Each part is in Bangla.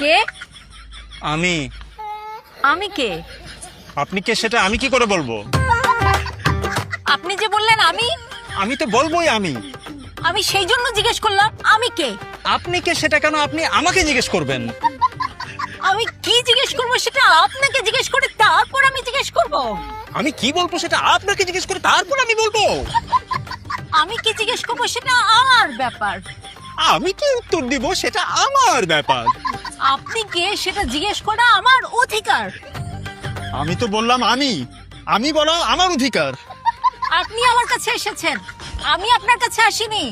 কে? আমি। আমি কে? আপনি কে সেটা আমি কি করে বলবো? আপনি যে বললেন আমি, আমি তো বলবোই আমি। আমি সেই জন্য জিজ্ঞেস করলাম আমি কে। আপনি কে সেটা কেন আপনি আমাকে জিজ্ঞেস করবেন? আমি কি জিজ্ঞেস করবো সেটা আপনাকে জিজ্ঞেস করে তারপর আমি জিজ্ঞেস করব। আমি কি বলবো সেটা আপনাকে জিজ্ঞেস করে তারপর আমি বলবো। আমি কি জিজ্ঞেস করবো সেটা আমার ব্যাপার। আমি কি উত্তর দিব সেটা আমার ব্যাপার। আপনি কে সেটা জিজ্ঞেস করা আমার অধিকার। আমি তো বললাম আমি বলা আমার অধিকার। আপনি আমার কাছে এসেছেন, আমি আপনার কাছে আসিনি।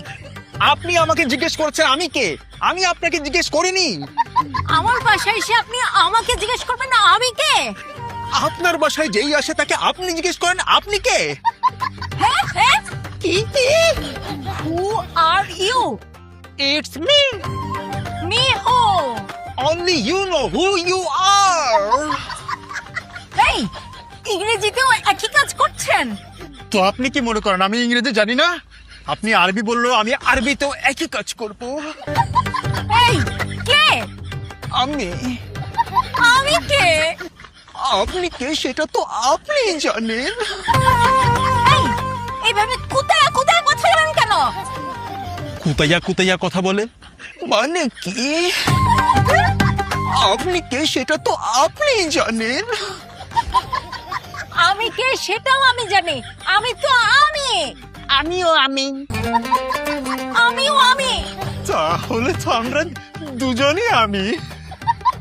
আপনি আমাকে জিজ্ঞেস করছেন আমি কে, আমি আপনাকে জিজ্ঞেস করিনি। আমার বাসায় এসে আপনি আমাকে জিজ্ঞেস করবেন না আমি কে। আপনার বাসায় যেই আসে তাকে আপনি জিজ্ঞেস করেন আপনি কে। হ্যাঁ হ্যাঁ, কি? Who are you? It's me. Me who? Only you know who you are. এই ইংরেজিতেও একই কাজ করছেন। তো আপনি কি মনে করেন আমি ইংরেজি জানি না? আপনি আরবি বললেও আমি আরবিতেও একই কাজ করব। এই কে? আমি। আমি কে? আপনি কে সেটা তো আপনি জানেন। এই এইভাবে কুতায়া কুতায়া কথা বলেন কেন? কুতাইয়া কথা বলে মানে কি? আপনি কে সেটা তো আপনি জানেন। আমি কে সেটাও আমি জানি। আমি তো আমি। আমিও আমি। আমিও আমি। তাহলে তো আমরা দুজনই আমি।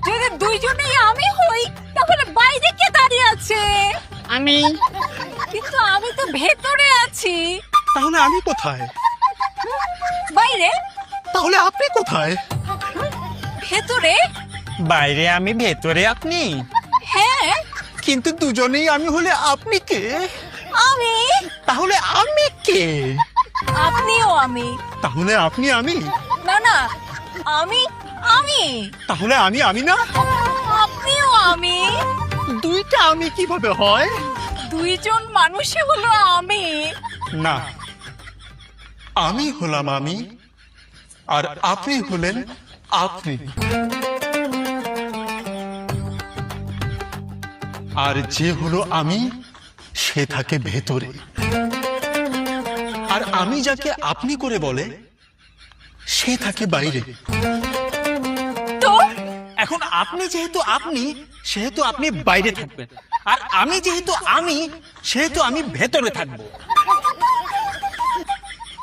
যদি দুইজনেই আমি হই তাহলে বাইরে কে দাঁড়িয়ে আছে? আমি। কিন্তু আমি তো ভেতরে আছি। তাহলে আমি কোথায়? বাইরে? তাহলে আপনি কোথায়? ভেতরে? বাইরে আমি, ভেতরে আপনি। হ্যাঁ কিন্তু দুজনেই আমি হলে আপনি কে? আমি। তাহলে আমি কে? আপনিও আমি। তাহলে আপনি আমি। না না, আমি আমি। তাহলে আমি না। আপনিও আমি। দুইটা আমি কিভাবে হয়? দুইজন মানুষই হলো আমি। না, আমি হলাম আমি আর আপনি হলেন আপনি। আর যে হলো আমি সে থাকে ভেতরে। আর আমি যাকে আপনি করে বলে সে থাকে বাইরে। তো এখন আপনি যেহেতু আপনি সেহেতু আপনি বাইরে থাকবেন, আর আমি যেহেতু আমি সেহেতু আমি ভেতরে থাকব।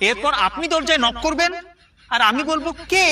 এরপর আপনি দরজায় নক করবেন আর আমি বলবো কে।